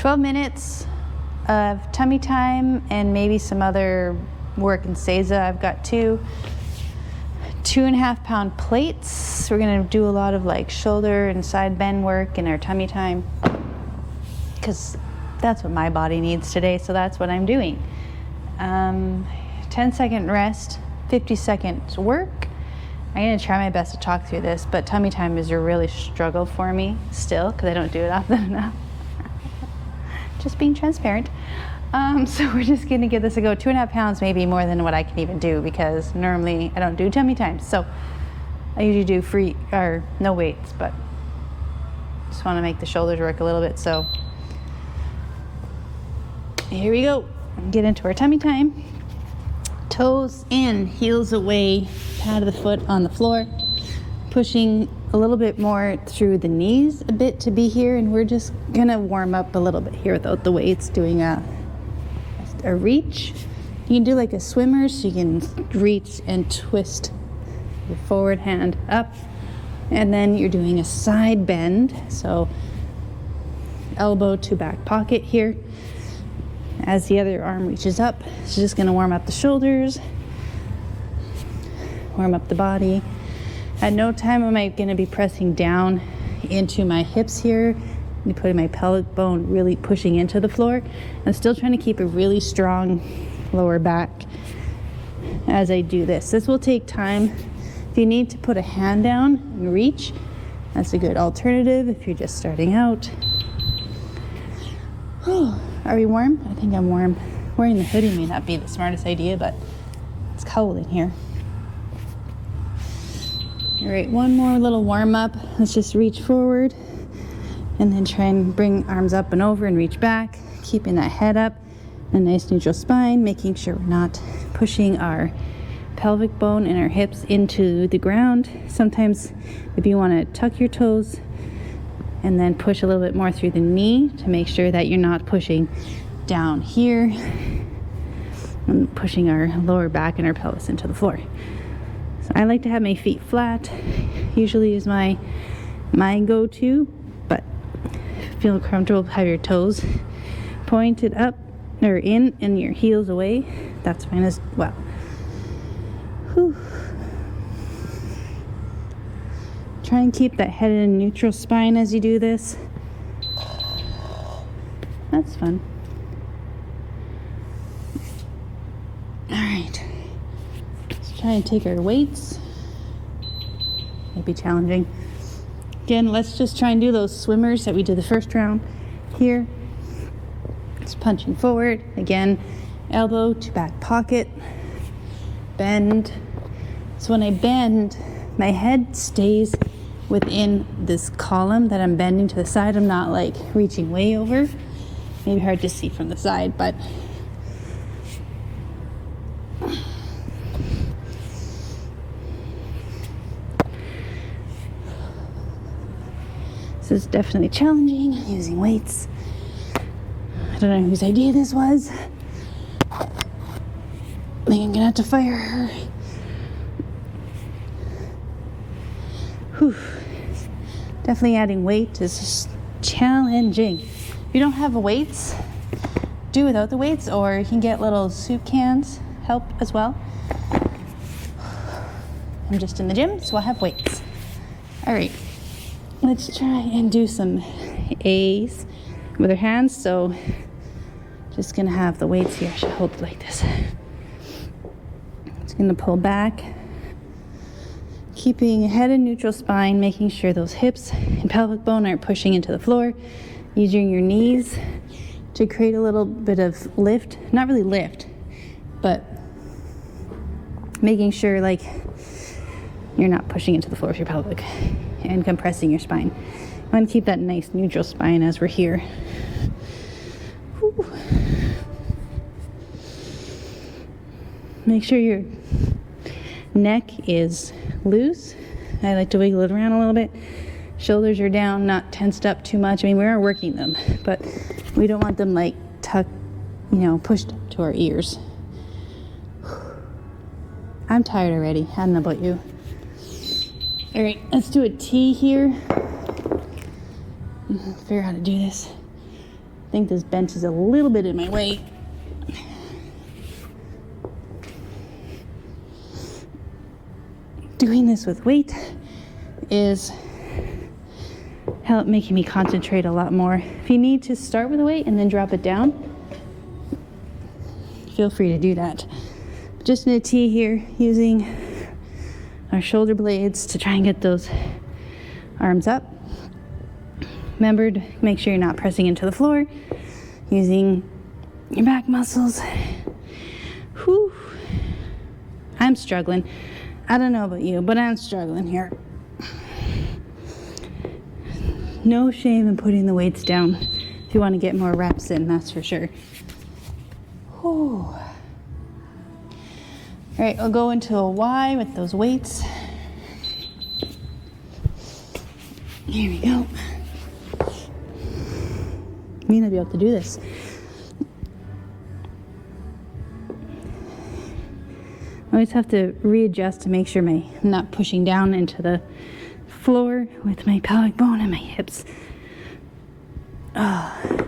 12 minutes of tummy time and maybe some other work in Seiza. I've got 2.5 pound plates. We're gonna do a lot of like shoulder and side bend work in our tummy time because that's what my body needs today, so that's what I'm doing. 10-second rest, 50 seconds work. I'm gonna try my best to talk through this, but tummy time is a really struggle for me still because I don't do it often enough. Just being transparent. So we're just gonna give this a go. 2.5 pounds maybe more than what I can even do because normally I don't do tummy times. So I usually do free or no weights, but just wanna make the shoulders work a little bit. So here we go. Get into our tummy time. Toes in, heels away, pad of the foot on the floor. Pushing a little bit more through the knees a bit to be here, and we're just gonna warm up a little bit here without the weights, doing a reach. You can do like a swimmer, so you can reach and twist your forward hand up, and then you're doing a side bend, so elbow to back pocket here as the other arm reaches up. It's just gonna warm up the shoulders, warm up the body. At no time am I gonna be pressing down into my hips here. I'm putting my pelvic bone really pushing into the floor. I'm still trying to keep a really strong lower back as I do this. This will take time. If you need to put a hand down and reach, that's a good alternative if you're just starting out. Are we warm? I think I'm warm. Wearing the hoodie may not be the smartest idea, but it's cold in here. All right, one more little warm up. Let's just reach forward and then try and bring arms up and over and reach back, keeping that head up, a nice neutral spine, making sure we're not pushing our pelvic bone and our hips into the ground. Sometimes if you want to tuck your toes and then push a little bit more through the knee to make sure that you're not pushing down here and pushing our lower back and our pelvis into the floor. So I like to have my feet flat, usually is my go-to, but if you feel comfortable, have your toes pointed up or in and your heels away, that's fine as well. Whew. Try and keep that head in a neutral spine as you do this. That's fun. All right. Let's try and take our weights. Might be challenging. Again, let's just try and do those swimmers that we did the first round here. Just punching forward. Again, elbow to back pocket. Bend. So when I bend, my head stays within this column that I'm bending to the side. I'm not like reaching way over. Maybe hard to see from the side, but this is definitely challenging using weights. I don't know whose idea this was. I think I'm gonna have to fire her. Whew. Definitely adding weight is just challenging. If you don't have weights, do without the weights, or you can get little soup cans, help as well. I'm just in the gym, so I have weights. All right, let's try and do some A's with our hands. So just gonna have the weights here. I should hold it like this. Just gonna pull back, keeping head in neutral spine, making sure those hips and pelvic bone aren't pushing into the floor. Using your knees to create a little bit of lift. Not really lift, but making sure like you're not pushing into the floor with your pelvic and compressing your spine. I want to keep that nice neutral spine as we're here. Whew. Make sure your neck is loose. I like to wiggle it around a little bit. Shoulders are down, not tensed up too much. I mean, we are working them, but we don't want them like tucked, pushed to our ears. I'm tired already. I don't know about you. All right, let's do a T here. Figure out how to do this. think this bench is a little bit in my way. Doing this with weight is making me concentrate a lot more. If you need to start with a weight and then drop it down, feel free to do that. Just in a T here, using our shoulder blades to try and get those arms up. Remember to make sure you're not pressing into the floor, using your back muscles. Whew. I'm struggling. I don't know about you, but I'm struggling here. No shame in putting the weights down if you want to get more reps in, that's for sure. Whew. All right, I'll go into a Y with those weights. Here we go. May not be able to do this. I always have to readjust to make sure I'm not pushing down into the floor with my pelvic bone and my hips.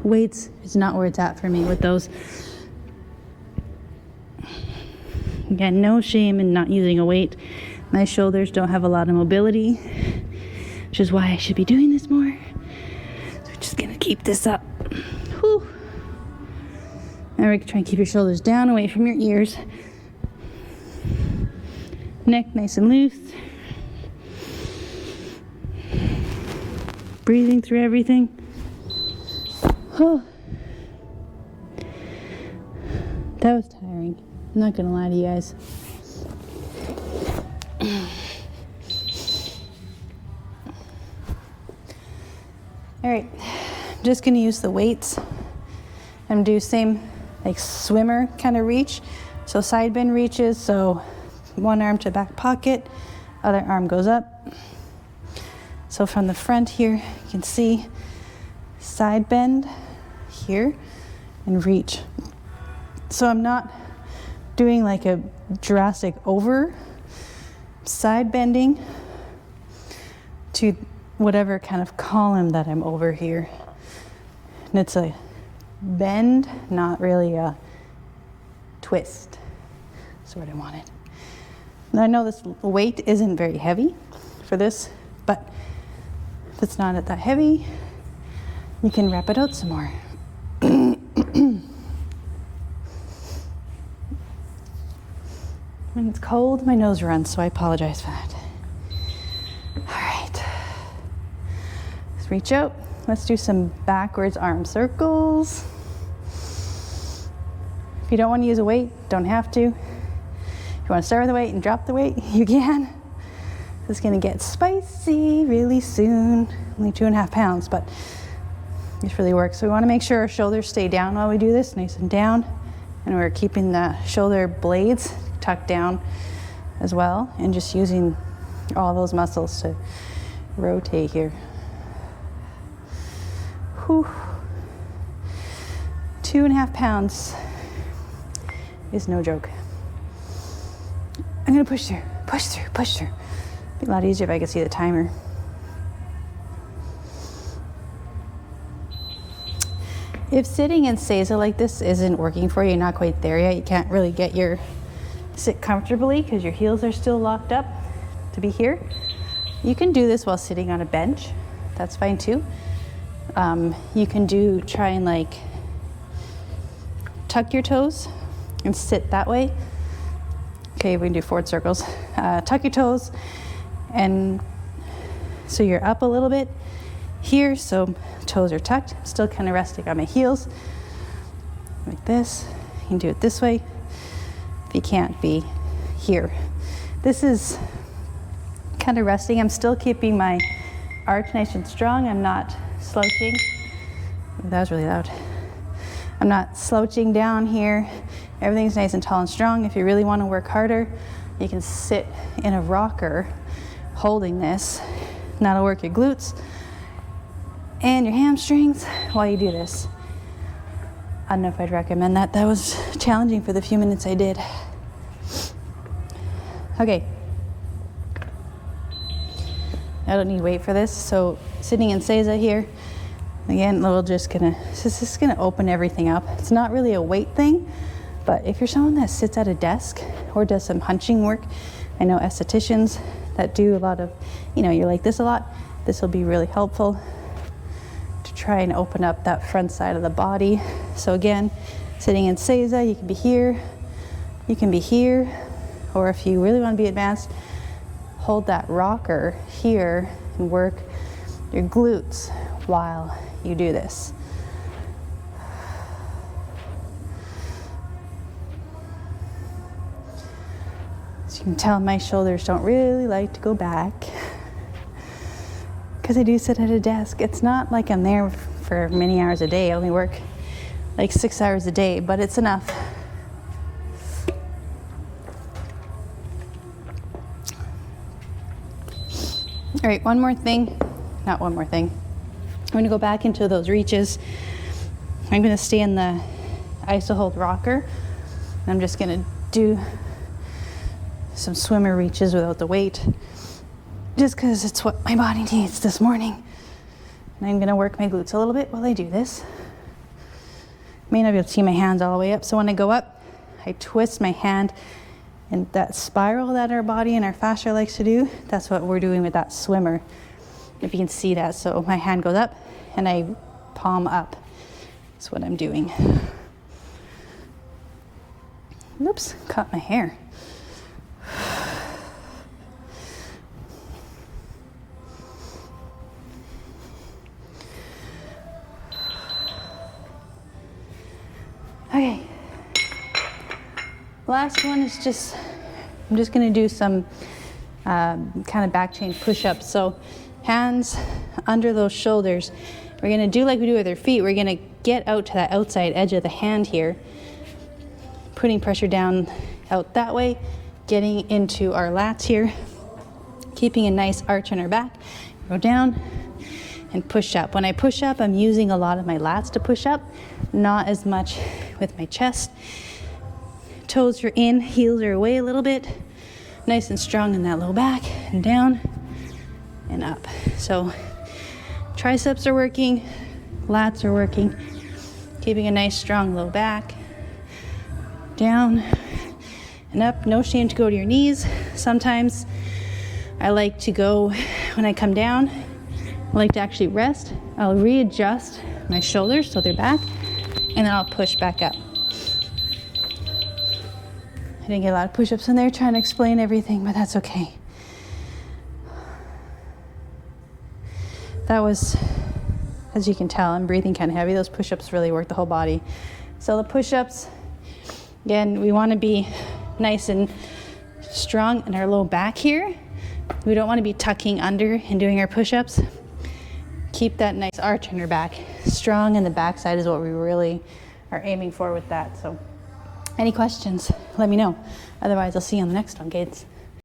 Weights is not where it's at for me with those. Again, no shame in not using a weight. My shoulders don't have a lot of mobility, which is why I should be doing this more. So we're just gonna keep this up. Whew. Now we can try and keep your shoulders down, away from your ears. Neck nice and loose. Breathing through everything. Oh. That was tiring. I'm not gonna lie to you guys. All right, I'm just gonna use the weights and do same like swimmer kind of reach. So side bend reaches, so one arm to back pocket, other arm goes up. So from the front here, you can see side bend here and reach. So I'm not doing like a drastic over, side bending to whatever kind of column that I'm over here. And it's a bend, not really a twist. That's what I wanted. And I know this weight isn't very heavy for this, but if it's not that heavy, you can wrap it out some more. When it's cold, my nose runs, so I apologize for that. All right. Let's reach out. Let's do some backwards arm circles. If you don't want to use a weight, don't have to. If you want to start with a weight and drop the weight, you can. It's going to get spicy really soon. Only 2.5 pounds, but this really works. So we want to make sure our shoulders stay down while we do this, nice and down. And we're keeping the shoulder blades tucked down as well, and just using all those muscles to rotate here. Whew. 2.5 pounds is no joke. I'm gonna push through, push through, push through. It'd be a lot easier if I could see the timer. If sitting in Seiza like this isn't working for you, you're not quite there yet, you can't really get your sit comfortably because your heels are still locked up to be here. You can do this while sitting on a bench. That's fine too. You can try and like tuck your toes and sit that way. Okay, we can do forward circles. Tuck your toes, and so you're up a little bit here, so toes are tucked. I'm still kind of resting on my heels, like this. You can do it this way if you can't be here. This is kind of resting. I'm still keeping my arch nice and strong. I'm not slouching. That was really loud. I'm not slouching down here. Everything's nice and tall and strong. If you really want to work harder, you can sit in a rocker holding this. And that'll work your glutes and your hamstrings while you do this. I don't know if I'd recommend that. That was challenging for the few minutes I did. Okay. I don't need weight for this. So sitting in Seiza here, Again, this is gonna open everything up. It's not really a weight thing, but if you're someone that sits at a desk or does some hunching work, I know estheticians that do a lot of, you're like this a lot, this will be really helpful to try and open up that front side of the body. So again, sitting in Seiza, you can be here, you can be here, or if you really want to be advanced, hold that rocker here and work your glutes while you do this. As you can tell, my shoulders don't really like to go back because I do sit at a desk. It's not like I'm there for many hours a day. I only work like 6 hours a day, but it's enough. All right, one more thing. Not one more thing. I'm going to go back into those reaches. I'm going to stay in the iso-hold rocker. And I'm just going to do some swimmer reaches without the weight, just because it's what my body needs this morning. And I'm going to work my glutes a little bit while I do this. May not be able to see my hands all the way up, so when I go up, I twist my hand, and that spiral that our body and our fascia likes to do, that's what we're doing with that swimmer. If you can see that, so my hand goes up and I palm up. That's what I'm doing. Oops, caught my hair. Okay. Last one is I'm just gonna do some kind of back chain push-ups. So hands under those shoulders. We're gonna do like we do with our feet. We're gonna get out to that outside edge of the hand here, putting pressure down out that way, getting into our lats here, keeping a nice arch on our back. Go down and push up. When I push up, I'm using a lot of my lats to push up, not as much with my chest. Toes are in, heels are away a little bit. Nice and strong in that low back, and down and up. So triceps are working, lats are working, keeping a nice strong low back, down and up. No shame to go to your knees. Sometimes I like to go, when I come down, I like to actually rest. I'll readjust my shoulders so they're back, and then I'll push back up. I didn't get a lot of push-ups in there trying to explain everything, but that's okay. That was, as you can tell, I'm breathing kind of heavy. Those push-ups really work the whole body. So the push-ups, again, we want to be nice and strong in our low back here. We don't want to be tucking under and doing our push-ups. Keep that nice arch on your back. Strong in the back side is what we really are aiming for with that. So any questions, let me know. Otherwise, I'll see you on the next one, kids.